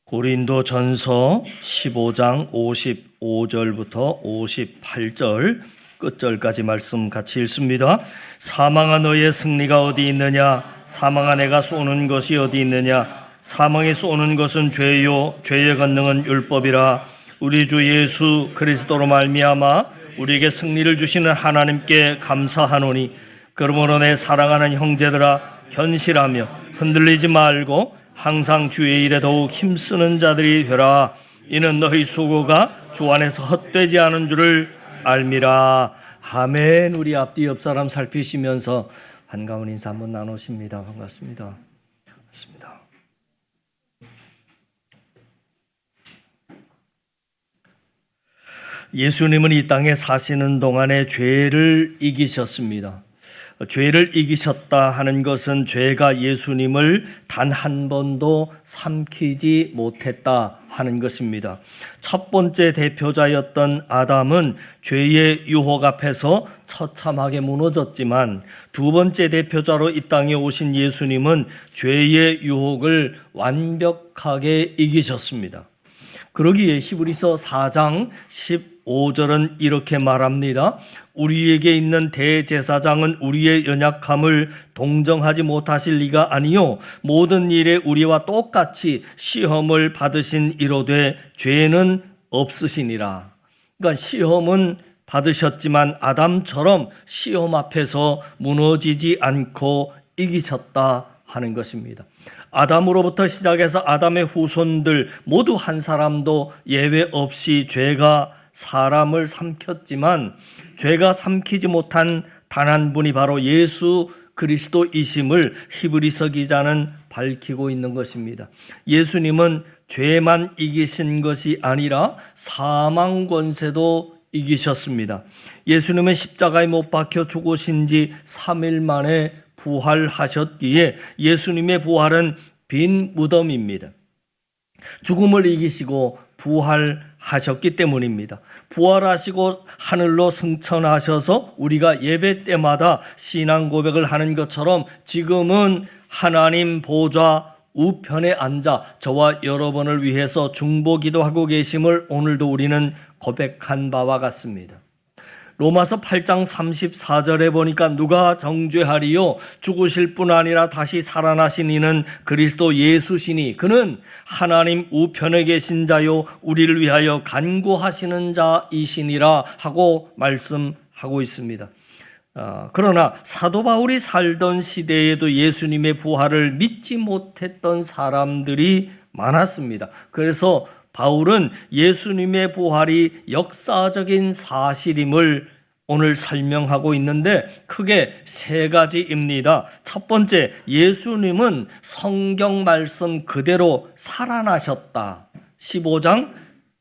고린도전서 15장 55절부터 58절 끝절까지 말씀 같이 읽습니다. 사망아 너의 승리가 어디 있느냐? 사망아 내가 쏘는 것이 어디 있느냐? 사망이 쏘는 것은 죄요 죄의 권능은 율법이라. 우리 주 예수 그리스도로 말미암아 우리에게 승리를 주시는 하나님께 감사하노니, 그러므로 내 사랑하는 형제들아 견실하며 흔들리지 말고 항상 주의 일에 더욱 힘쓰는 자들이 되라. 이는 너희 수고가 주 안에서 헛되지 않은 줄을 알미라. 아멘. 우리 앞뒤 옆 사람 살피시면서 반가운 인사 한번 나누십니다. 반갑습니다. 반갑습니다. 예수님은 이 땅에 사시는 동안에 죄를 이기셨습니다. 죄를 이기셨다 하는 것은 죄가 예수님을 단 한 번도 삼키지 못했다 하는 것입니다. 첫 번째 대표자였던 아담은 죄의 유혹 앞에서 처참하게 무너졌지만, 두 번째 대표자로 이 땅에 오신 예수님은 죄의 유혹을 완벽하게 이기셨습니다. 그러기에 히브리서 4장 15절은 이렇게 말합니다. 우리에게 있는 대제사장은 우리의 연약함을 동정하지 못하실 리가 아니요 모든 일에 우리와 똑같이 시험을 받으신 이로되 죄는 없으시니라. 그러니까 시험은 받으셨지만 아담처럼 시험 앞에서 무너지지 않고 이기셨다 하는 것입니다. 아담으로부터 시작해서 아담의 후손들 모두 한 사람도 예외 없이 죄가 사람을 삼켰지만, 죄가 삼키지 못한 단 한 분이 바로 예수 그리스도이심을 히브리서 기자는 밝히고 있는 것입니다. 예수님은 죄만 이기신 것이 아니라 사망 권세도 이기셨습니다. 예수님은 십자가에 못 박혀 죽으신 지 3일 만에 부활하셨기에 예수님의 부활은 빈 무덤입니다. 죽음을 이기시고 부활하셨기 때문입니다. 부활하시고 하늘로 승천하셔서 우리가 예배 때마다 신앙 고백을 하는 것처럼 지금은 하나님 보좌 우편에 앉아 저와 여러분을 위해서 중보기도하고 계심을 오늘도 우리는 고백한 바와 같습니다. 로마서 8장 34절에 보니까 누가 정죄하리요? 죽으실 뿐 아니라 다시 살아나신 이는 그리스도 예수시니 그는 하나님 우편에 계신 자요 우리를 위하여 간구하시는 자이시니라 하고 말씀하고 있습니다. 그러나 사도 바울이 살던 시대에도 예수님의 부활을 믿지 못했던 사람들이 많았습니다. 그래서 바울은 예수님의 부활이 역사적인 사실임을 오늘 설명하고 있는데 크게 세 가지입니다. 첫 번째, 예수님은 성경 말씀 그대로 살아나셨다. 15장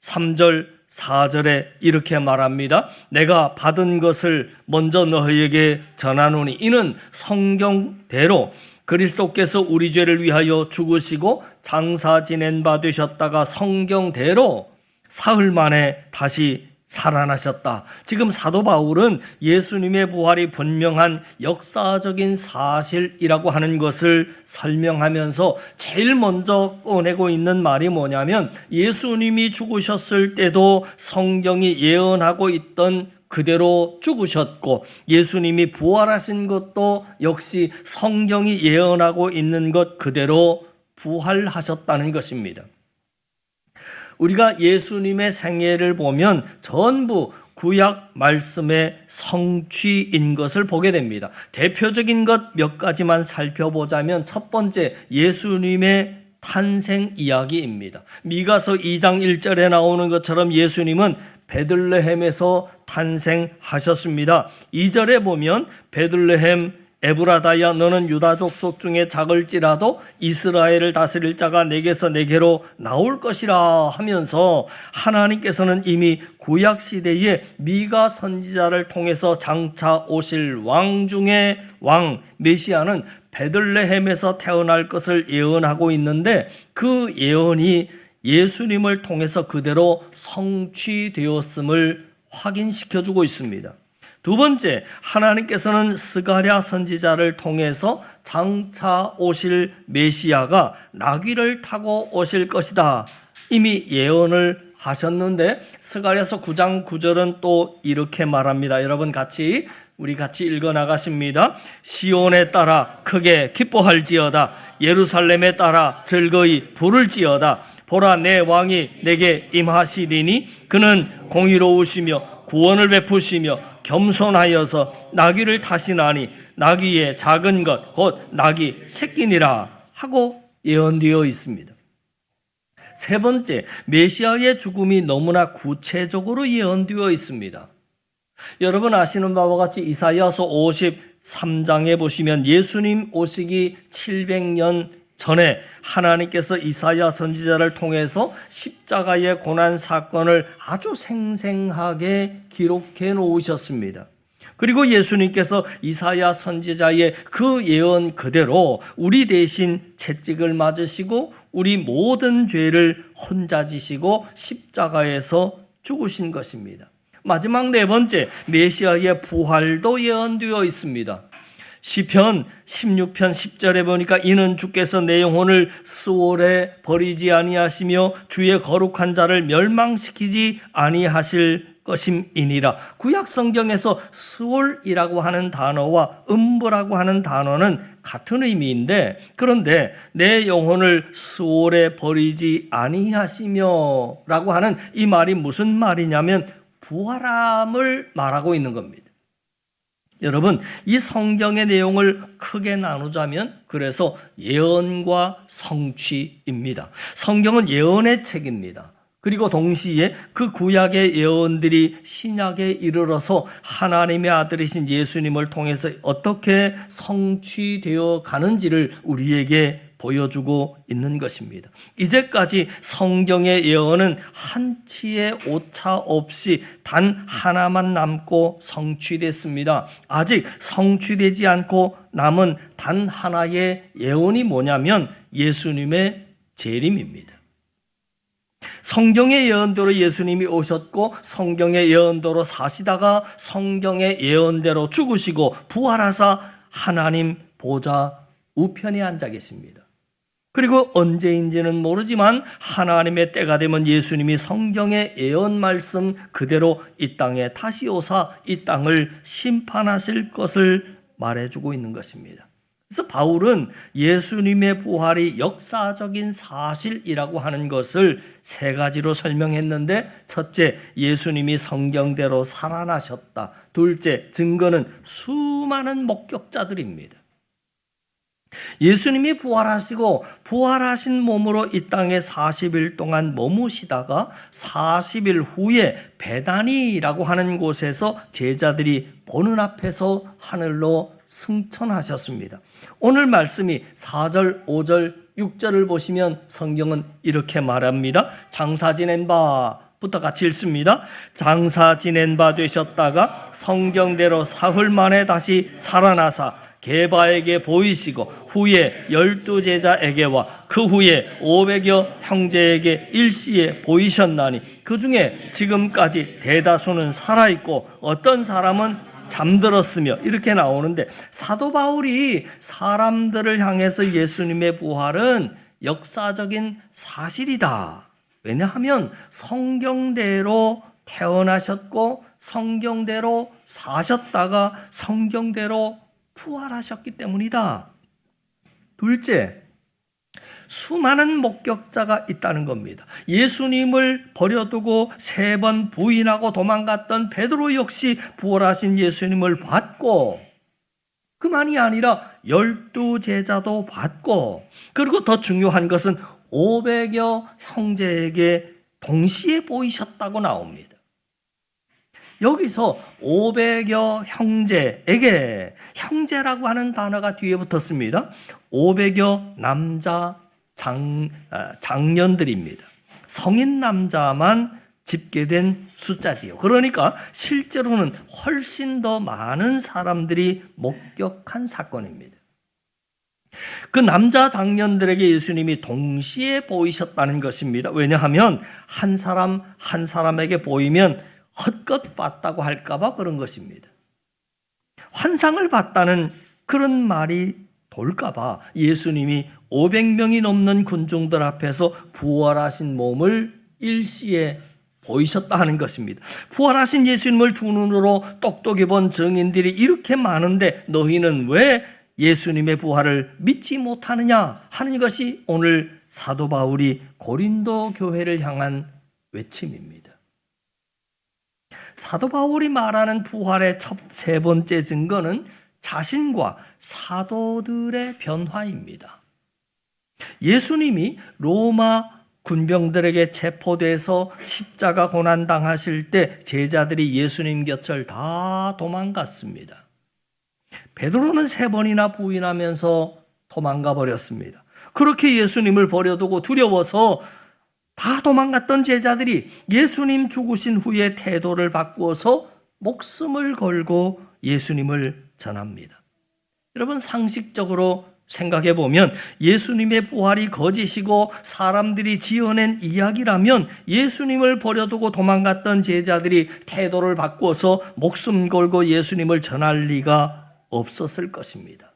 3절 4절에 이렇게 말합니다. 내가 받은 것을 먼저 너희에게 전하노니 이는 성경대로 그리스도께서 우리 죄를 위하여 죽으시고 장사 지낸 바 되셨다가 성경대로 사흘 만에 다시 살아나셨다. 지금 사도 바울은 예수님의 부활이 분명한 역사적인 사실이라고 하는 것을 설명하면서 제일 먼저 꺼내고 있는 말이 뭐냐면, 예수님이 죽으셨을 때도 성경이 예언하고 있던 그대로 죽으셨고, 예수님이 부활하신 것도 역시 성경이 예언하고 있는 것 그대로 부활하셨다는 것입니다. 우리가 예수님의 생애를 보면 전부 구약 말씀의 성취인 것을 보게 됩니다. 대표적인 것 몇 가지만 살펴보자면, 첫 번째, 예수님의 탄생 이야기입니다. 미가서 2장 1절에 나오는 것처럼 예수님은 베들레헴에서 탄생하셨습니다. 2절에 보면 베들레헴 에브라다야 너는 유다 족속 중에 작을지라도 이스라엘을 다스릴 자가 내게서 내게로 나올 것이라 하면서 하나님께서는 이미 구약 시대에 미가 선지자를 통해서 장차 오실 왕 중에 왕 메시아는 베들레헴에서 태어날 것을 예언하고 있는데, 그 예언이 예수님을 통해서 그대로 성취되었음을 확인시켜주고 있습니다. 두 번째, 하나님께서는 스가랴 선지자를 통해서 장차 오실 메시아가 나귀를 타고 오실 것이다 이미 예언을 하셨는데, 스가랴서 9장 9절은 또 이렇게 말합니다. 여러분 우리 같이 읽어 나가십니다. 시온에 따라 크게 기뻐할지어다. 예루살렘에 따라 즐거이 부를지어다. 보라, 내 왕이 내게 임하시리니 그는 공의로우시며 구원을 베푸시며 겸손하여서 나귀를 타시나니 나귀의 작은 것 곧 나귀 새끼니라 하고 예언되어 있습니다. 세 번째, 메시아의 죽음이 너무나 구체적으로 예언되어 있습니다. 여러분 아시는 바와 같이 이사야서 53장에 보시면 예수님 오시기 700년 전에 하나님께서 이사야 선지자를 통해서 십자가의 고난 사건을 아주 생생하게 기록해 놓으셨습니다. 그리고 예수님께서 이사야 선지자의 그 예언 그대로 우리 대신 채찍을 맞으시고 우리 모든 죄를 혼자 지시고 십자가에서 죽으신 것입니다. 마지막 네 번째, 메시아의 부활도 예언되어 있습니다. 시편 16편 10절에 보니까 이는 주께서 내 영혼을 스올에 버리지 아니하시며 주의 거룩한 자를 멸망시키지 아니하실 것임이니라. 구약 성경에서 스올이라고 하는 단어와 음부라고 하는 단어는 같은 의미인데, 그런데 내 영혼을 스올에 버리지 아니하시며 라고 하는 이 말이 무슨 말이냐면 부활함을 말하고 있는 겁니다. 여러분, 이 성경의 내용을 크게 나누자면 그래서 예언과 성취입니다. 성경은 예언의 책입니다. 그리고 동시에 그 구약의 예언들이 신약에 이르러서 하나님의 아들이신 예수님을 통해서 어떻게 성취되어 가는지를 우리에게 보여주고 있는 것입니다. 이제까지 성경의 예언은 한치의 오차 없이 단 하나만 남고 성취됐습니다. 아직 성취되지 않고 남은 단 하나의 예언이 뭐냐면 예수님의 재림입니다. 성경의 예언대로 예수님이 오셨고 성경의 예언대로 사시다가 성경의 예언대로 죽으시고 부활하사 하나님 보좌 우편에 앉아 계십니다. 그리고 언제인지는 모르지만 하나님의 때가 되면 예수님이 성경의 예언 말씀 그대로 이 땅에 다시 오사 이 땅을 심판하실 것을 말해주고 있는 것입니다. 그래서 바울은 예수님의 부활이 역사적인 사실이라고 하는 것을 세 가지로 설명했는데, 첫째, 예수님이 성경대로 살아나셨다. 둘째, 증거는 수많은 목격자들입니다. 예수님이 부활하시고 부활하신 몸으로 이 땅에 40일 동안 머무시다가 40일 후에 베다니라고 하는 곳에서 제자들이 보는 앞에서 하늘로 승천하셨습니다. 오늘 말씀이 4절, 5절, 6절을 보시면 성경은 이렇게 말합니다. 장사 지낸 바부터 같이 읽습니다. 장사 지낸 바 되셨다가 성경대로 사흘 만에 다시 살아나사 게바에게 보이시고 후에 12제자에게와 그 후에 500여 형제에게 일시에 보이셨나니 그 중에 지금까지 대다수는 살아있고 어떤 사람은 잠들었으며 이렇게 나오는데, 사도 바울이 사람들을 향해서 예수님의 부활은 역사적인 사실이다. 왜냐하면 성경대로 태어나셨고 성경대로 사셨다가 성경대로 부활하셨기 때문이다. 둘째, 수많은 목격자가 있다는 겁니다. 예수님을 버려두고 3번 부인하고 도망갔던 베드로 역시 부활하신 예수님을 봤고, 그만이 아니라 12제자도 봤고, 그리고 더 중요한 것은 500여 형제에게 동시에 보이셨다고 나옵니다. 여기서 500여 형제에게, 형제라고 하는 단어가 뒤에 붙었습니다. 500여 남자 장년들입니다. 성인 남자만 집계된 숫자지요. 그러니까 실제로는 훨씬 더 많은 사람들이 목격한 사건입니다. 그 남자 장년들에게 예수님이 동시에 보이셨다는 것입니다. 왜냐하면 한 사람 한 사람에게 보이면 헛것 봤다고 할까 봐 그런 것입니다. 환상을 봤다는 그런 말이 돌까봐 예수님이 500명이 넘는 군중들 앞에서 부활하신 몸을 일시에 보이셨다 하는 것입니다. 부활하신 예수님을 두 눈으로 똑똑히 본 증인들이 이렇게 많은데 너희는 왜 예수님의 부활을 믿지 못하느냐 하는 것이 오늘 사도 바울이 고린도 교회를 향한 외침입니다. 사도 바울이 말하는 부활의 첫 세 번째 증거는 자신과 사도들의 변화입니다. 예수님이 로마 군병들에게 체포돼서 십자가 고난당하실 때 제자들이 예수님 곁을 다 도망갔습니다. 베드로는 3번이나 부인하면서 도망가 버렸습니다. 그렇게 예수님을 버려두고 두려워서 다 도망갔던 제자들이 예수님 죽으신 후에 태도를 바꾸어서 목숨을 걸고 예수님을 전합니다. 여러분, 상식적으로 생각해 보면 예수님의 부활이 거짓이고 사람들이 지어낸 이야기라면 예수님을 버려두고 도망갔던 제자들이 태도를 바꾸어서 목숨 걸고 예수님을 전할 리가 없었을 것입니다.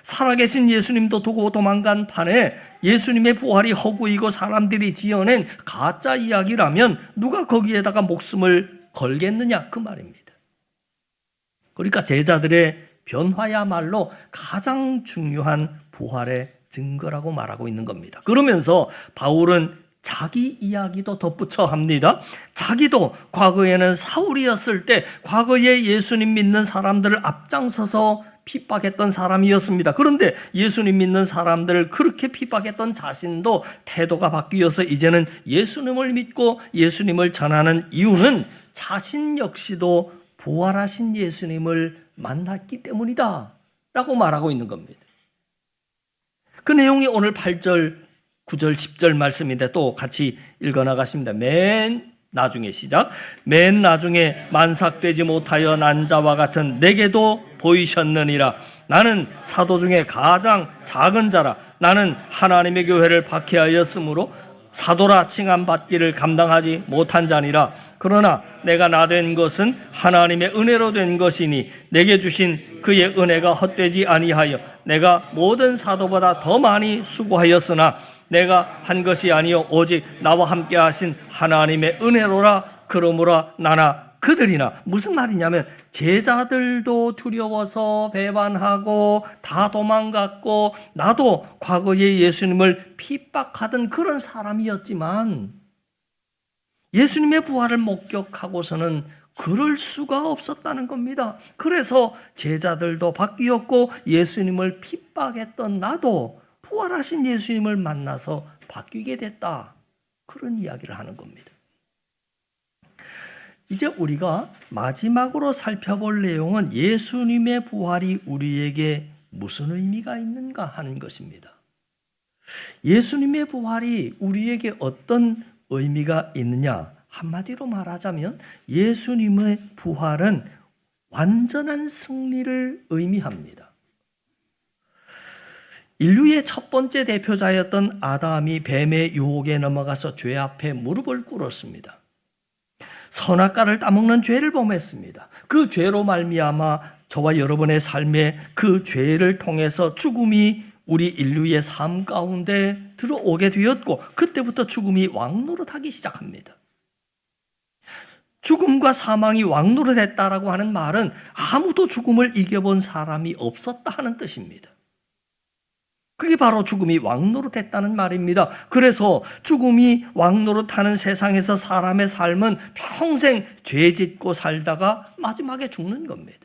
살아계신 예수님도 두고 도망간 판에 예수님의 부활이 허구이고 사람들이 지어낸 가짜 이야기라면 누가 거기에다가 목숨을 걸겠느냐 그 말입니다. 그러니까 제자들의 변화야말로 가장 중요한 부활의 증거라고 말하고 있는 겁니다. 그러면서 바울은 자기 이야기도 덧붙여 합니다. 자기도 과거에는 사울이었을 때 과거에 예수님 믿는 사람들을 앞장서서 핍박했던 사람이었습니다. 그런데 예수님 믿는 사람들을 그렇게 핍박했던 자신도 태도가 바뀌어서 이제는 예수님을 믿고 예수님을 전하는 이유는 자신 역시도 부활하신 예수님을 만났기 때문이다 라고 말하고 있는 겁니다. 그 내용이 오늘 8절, 9절, 10절 말씀인데 또 같이 읽어나가십니다. 맨 나중에 시작. 맨 나중에 만삭되지 못하여 난 자와 같은 내게도 보이셨느니라. 나는 사도 중에 가장 작은 자라. 나는 하나님의 교회를 박해하였으므로 사도라 칭함 받기를 감당하지 못한 자니라. 그러나 내가 나 된 것은 하나님의 은혜로 된 것이니 내게 주신 그의 은혜가 헛되지 아니하여 내가 모든 사도보다 더 많이 수고하였으나 내가 한 것이 아니요 오직 나와 함께 하신 하나님의 은혜로라. 그러므로 나나 그들이나. 무슨 말이냐면 제자들도 두려워서 배반하고 다 도망갔고 나도 과거에 예수님을 핍박하던 그런 사람이었지만 예수님의 부활을 목격하고서는 그럴 수가 없었다는 겁니다. 그래서 제자들도 바뀌었고 예수님을 핍박했던 나도 부활하신 예수님을 만나서 바뀌게 됐다. 그런 이야기를 하는 겁니다. 이제 우리가 마지막으로 살펴볼 내용은 예수님의 부활이 우리에게 무슨 의미가 있는가 하는 것입니다. 예수님의 부활이 우리에게 어떤 의미가 있느냐? 한마디로 말하자면 예수님의 부활은 완전한 승리를 의미합니다. 인류의 첫 번째 대표자였던 아담이 뱀의 유혹에 넘어가서 죄 앞에 무릎을 꿇었습니다. 선악과를 따먹는 죄를 범했습니다. 그 죄로 말미암아 저와 여러분의 삶에 그 죄를 통해서 죽음이 우리 인류의 삶 가운데 들어오게 되었고 그때부터 죽음이 왕노릇하기 시작합니다. 죽음과 사망이 왕노릇했다라고 하는 말은 아무도 죽음을 이겨본 사람이 없었다 하는 뜻입니다. 그게 바로 죽음이 왕노릇했다는 말입니다. 그래서 죽음이 왕노릇하는 세상에서 사람의 삶은 평생 죄짓고 살다가 마지막에 죽는 겁니다.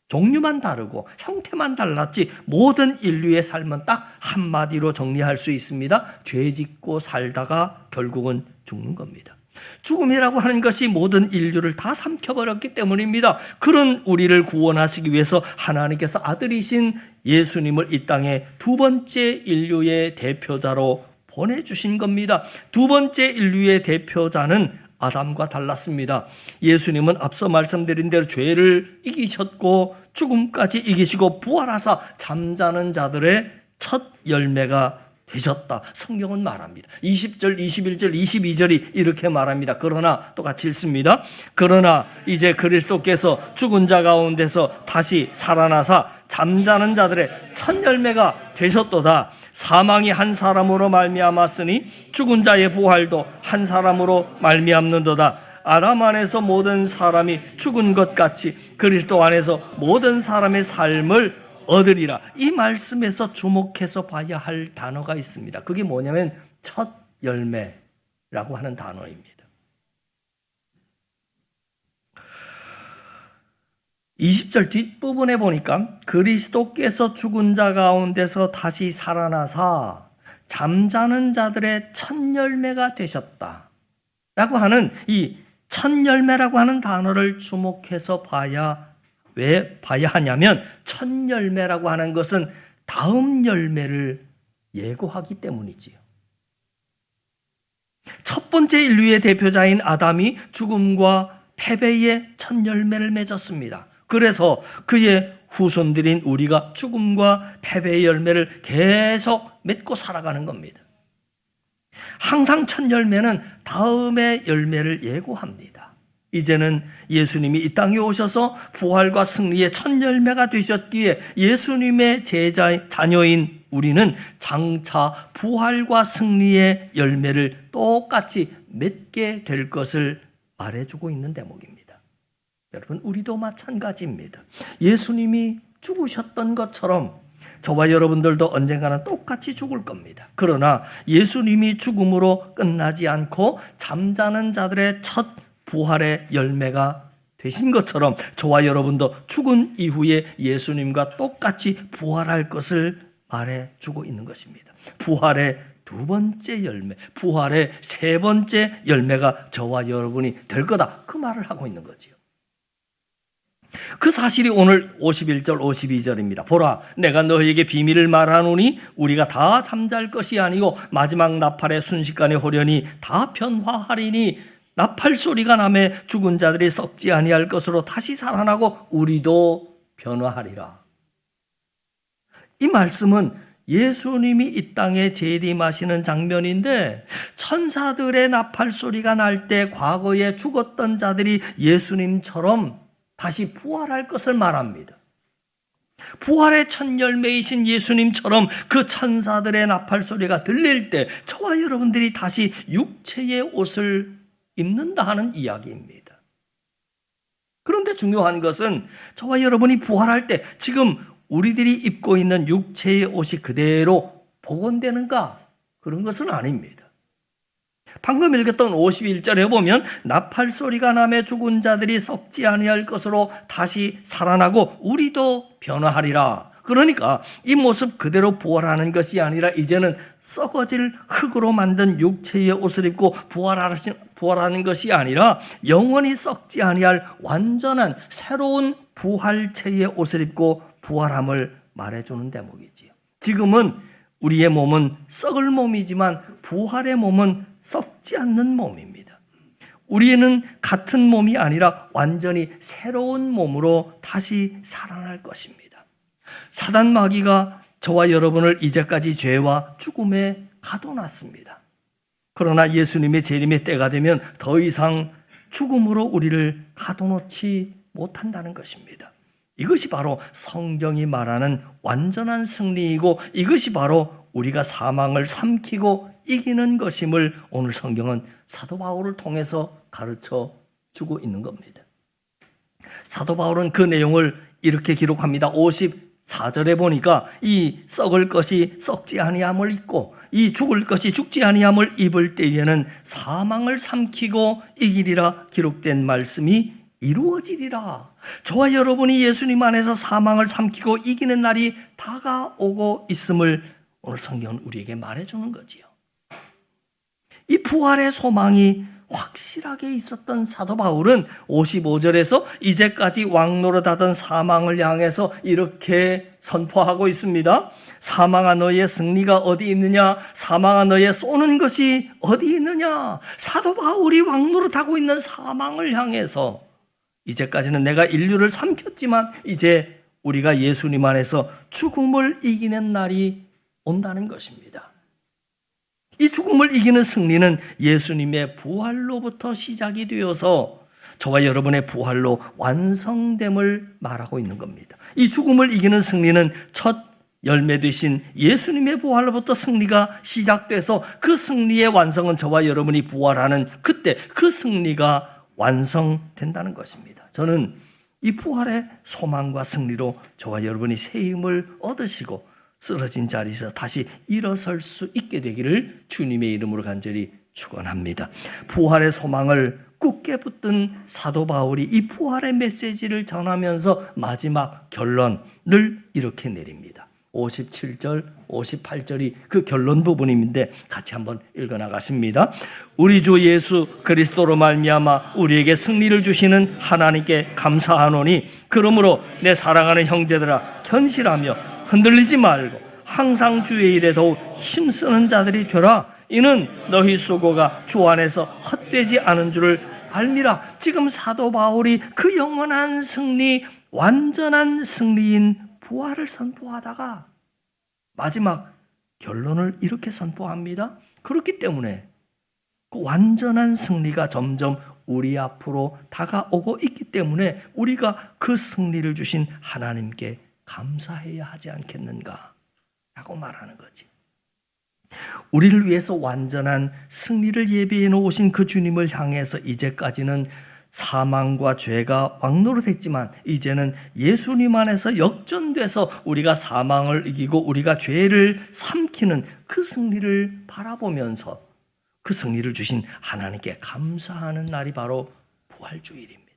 종류만 다르고 형태만 달랐지 모든 인류의 삶은 딱 한마디로 정리할 수 있습니다. 죄짓고 살다가 결국은 죽는 겁니다. 죽음이라고 하는 것이 모든 인류를 다 삼켜버렸기 때문입니다. 그런 우리를 구원하시기 위해서 하나님께서 아들이신 예수님을 이 땅에 두 번째 인류의 대표자로 보내주신 겁니다. 두 번째 인류의 대표자는 아담과 달랐습니다. 예수님은 앞서 말씀드린 대로 죄를 이기셨고 죽음까지 이기시고 부활하사 잠자는 자들의 첫 열매가 되셨다. 성경은 말합니다. 20절, 21절, 22절이 이렇게 말합니다. 그러나 똑같이 읽습니다. 그러나 이제 그리스도께서 죽은 자 가운데서 다시 살아나사 잠자는 자들의 첫 열매가 되셨도다. 사망이 한 사람으로 말미암았으니 죽은 자의 부활도 한 사람으로 말미암는도다. 아담 안에서 모든 사람이 죽은 것 같이 그리스도 안에서 모든 사람의 삶을 얻으리라. 이 말씀에서 주목해서 봐야 할 단어가 있습니다. 그게 뭐냐면 첫 열매라고 하는 단어입니다. 20절 뒷부분에 보니까 그리스도께서 죽은 자 가운데서 다시 살아나사 잠자는 자들의 첫 열매가 되셨다 라고 하는 이 첫 열매라고 하는 단어를 주목해서 왜 봐야 하냐면 첫 열매라고 하는 것은 다음 열매를 예고하기 때문이지요. 첫 번째 인류의 대표자인 아담이 죽음과 패배의 첫 열매를 맺었습니다. 그래서 그의 후손들인 우리가 죽음과 패배의 열매를 계속 맺고 살아가는 겁니다. 항상 첫 열매는 다음의 열매를 예고합니다. 이제는 예수님이 이 땅에 오셔서 부활과 승리의 첫 열매가 되셨기에 예수님의 자녀인 우리는 장차 부활과 승리의 열매를 똑같이 맺게 될 것을 말해주고 있는 대목입니다. 여러분, 우리도 마찬가지입니다. 예수님이 죽으셨던 것처럼 저와 여러분들도 언젠가는 똑같이 죽을 겁니다. 그러나 예수님이 죽음으로 끝나지 않고 잠자는 자들의 첫 부활의 열매가 되신 것처럼 저와 여러분도 죽은 이후에 예수님과 똑같이 부활할 것을 말해주고 있는 것입니다. 부활의 두 번째 열매, 부활의 세 번째 열매가 저와 여러분이 될 거다. 그 말을 하고 있는 거지요. 그 사실이 오늘 51절 52절입니다. 보라, 내가 너희에게 비밀을 말하노니 우리가 다 잠잘 것이 아니고 마지막 나팔의 순식간에 호련히 다 변화하리니 나팔 소리가 나매 죽은 자들이 썩지 아니할 것으로 다시 살아나고 우리도 변화하리라. 이 말씀은 예수님이 이 땅에 재림하시는 장면인데 천사들의 나팔 소리가 날 때 과거에 죽었던 자들이 예수님처럼 다시 부활할 것을 말합니다. 부활의 첫 열매이신 예수님처럼 그 천사들의 나팔 소리가 들릴 때 저와 여러분들이 다시 육체의 옷을 입는다 하는 이야기입니다. 그런데 중요한 것은 저와 여러분이 부활할 때 지금 우리들이 입고 있는 육체의 옷이 그대로 복원되는가? 그런 것은 아닙니다. 방금 읽었던 51절에 보면 나팔 소리가 나매 죽은 자들이 썩지 아니할 것으로 다시 살아나고 우리도 변화하리라. 그러니까 이 모습 그대로 부활하는 것이 아니라 이제는 썩어질 흙으로 만든 육체의 옷을 입고 부활하는 것이 아니라 영원히 썩지 아니할 완전한 새로운 부활체의 옷을 입고 부활함을 말해주는 대목이지요. 지금은 우리의 몸은 썩을 몸이지만 부활의 몸은 썩지 않는 몸입니다. 우리는 같은 몸이 아니라 완전히 새로운 몸으로 다시 살아날 것입니다. 사단 마귀가 저와 여러분을 이제까지 죄와 죽음에 가둬놨습니다. 그러나 예수님의 재림의 때가 되면 더 이상 죽음으로 우리를 가둬놓지 못한다는 것입니다. 이것이 바로 성경이 말하는 완전한 승리이고 이것이 바로 우리가 사망을 삼키고 이기는 것임을 오늘 성경은 사도 바울을 통해서 가르쳐 주고 있는 겁니다. 사도 바울은 그 내용을 이렇게 기록합니다. 54절에 보니까 이 썩을 것이 썩지 아니함을 입고 이 죽을 것이 죽지 아니함을 입을 때에는 사망을 삼키고 이기리라 기록된 말씀이 이루어지리라. 저와 여러분이 예수님 안에서 사망을 삼키고 이기는 날이 다가오고 있음을 오늘 성경은 우리에게 말해주는 거지요. 이 부활의 소망이 확실하게 있었던 사도 바울은 55절에서 이제까지 왕노릇하던 사망을 향해서 이렇게 선포하고 있습니다. 사망아 너의 승리가 어디 있느냐? 사망아 너의 쏘는 것이 어디 있느냐? 사도 바울이 왕노릇하고 있는 사망을 향해서 이제까지는 내가 인류를 삼켰지만 이제 우리가 예수님 안에서 죽음을 이기는 날이 온다는 것입니다. 이 죽음을 이기는 승리는 예수님의 부활로부터 시작이 되어서 저와 여러분의 부활로 완성됨을 말하고 있는 겁니다. 이 죽음을 이기는 승리는 첫 열매 되신 예수님의 부활로부터 승리가 시작돼서 그 승리의 완성은 저와 여러분이 부활하는 그때 그 승리가 완성된다는 것입니다. 저는 이 부활의 소망과 승리로 저와 여러분이 새 힘을 얻으시고 쓰러진 자리에서 다시 일어설 수 있게 되기를 주님의 이름으로 간절히 축원합니다. 부활의 소망을 굳게 붙든 사도 바울이 이 부활의 메시지를 전하면서 마지막 결론을 이렇게 내립니다. 57절, 58절이 그 결론 부분인데 같이 한번 읽어나가십니다. 우리 주 예수 그리스도로 말미암아 우리에게 승리를 주시는 하나님께 감사하노니 그러므로 내 사랑하는 형제들아 견실하며 흔들리지 말고 항상 주의 일에 더욱 힘쓰는 자들이 되라. 이는 너희 수고가 주 안에서 헛되지 않은 줄을 알미라. 지금 사도 바울이 그 영원한 승리, 완전한 승리인 부활을 선포하다가 마지막 결론을 이렇게 선포합니다. 그렇기 때문에 그 완전한 승리가 점점 우리 앞으로 다가오고 있기 때문에 우리가 그 승리를 주신 하나님께 감사해야 하지 않겠는가 라고 말하는 거지. 우리를 위해서 완전한 승리를 예비해 놓으신 그 주님을 향해서 이제까지는 사망과 죄가 왕노릇했지만 이제는 예수님 안에서 역전돼서 우리가 사망을 이기고 우리가 죄를 삼키는 그 승리를 바라보면서 그 승리를 주신 하나님께 감사하는 날이 바로 부활주일입니다.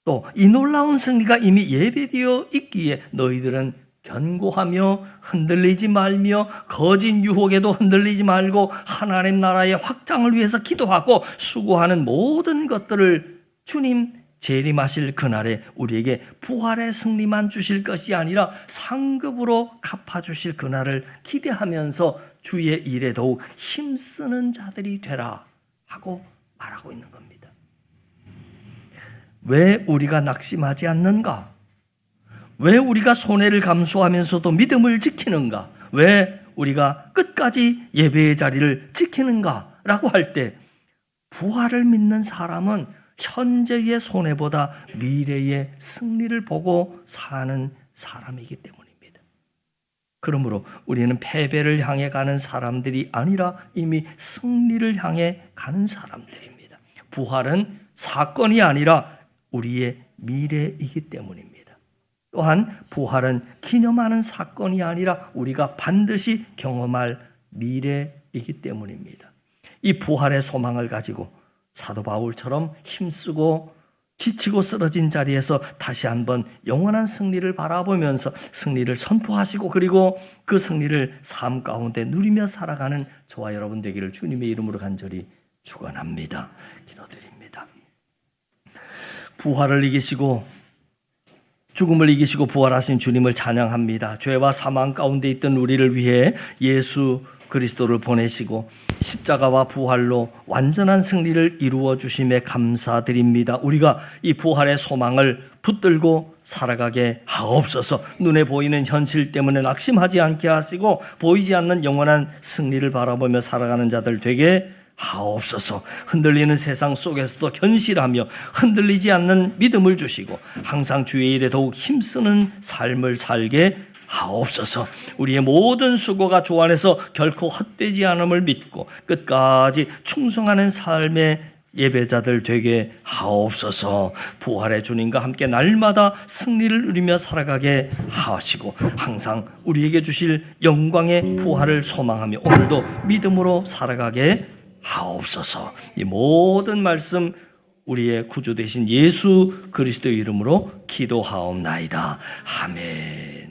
또 이 놀라운 승리가 이미 예배되어 있기에 너희들은 견고하며 흔들리지 말며 거짓 유혹에도 흔들리지 말고 하나님 나라의 확장을 위해서 기도하고 수고하는 모든 것들을 주님 재림하실 그날에 우리에게 부활의 승리만 주실 것이 아니라 상급으로 갚아주실 그날을 기대하면서 주의 일에 더욱 힘쓰는 자들이 되라 하고 말하고 있는 겁니다. 왜 우리가 낙심하지 않는가? 왜 우리가 손해를 감수하면서도 믿음을 지키는가? 왜 우리가 끝까지 예배의 자리를 지키는가? 라고 할 때 부활을 믿는 사람은 현재의 손해보다 미래의 승리를 보고 사는 사람이기 때문입니다. 그러므로 우리는 패배를 향해 가는 사람들이 아니라 이미 승리를 향해 가는 사람들입니다. 부활은 사건이 아니라 우리의 미래이기 때문입니다. 또한 부활은 기념하는 사건이 아니라 우리가 반드시 경험할 미래이기 때문입니다. 이 부활의 소망을 가지고 사도 바울처럼 힘쓰고 지치고 쓰러진 자리에서 다시 한번 영원한 승리를 바라보면서 승리를 선포하시고 그리고 그 승리를 삶 가운데 누리며 살아가는 저와 여러분 되기를 주님의 이름으로 간절히 축원합니다. 기도드립니다. 부활을 이기시고 죽음을 이기시고 부활하신 주님을 찬양합니다. 죄와 사망 가운데 있던 우리를 위해 예수 그리스도를 보내시고 십자가와 부활로 완전한 승리를 이루어 주심에 감사드립니다. 우리가 이 부활의 소망을 붙들고 살아가게 하옵소서. 눈에 보이는 현실 때문에 낙심하지 않게 하시고 보이지 않는 영원한 승리를 바라보며 살아가는 자들 되게 하옵소서. 흔들리는 세상 속에서도 견실하며 흔들리지 않는 믿음을 주시고 항상 주의 일에 더욱 힘쓰는 삶을 살게 하옵소서. 우리의 모든 수고가 주 안에서 결코 헛되지 않음을 믿고 끝까지 충성하는 삶의 예배자들 되게 하옵소서. 부활의 주님과 함께 날마다 승리를 누리며 살아가게 하시고 항상 우리에게 주실 영광의 부활을 소망하며 오늘도 믿음으로 살아가게 하옵소서. 이 모든 말씀 우리의 구주 되신 예수 그리스도의 이름으로 기도하옵나이다. 아멘.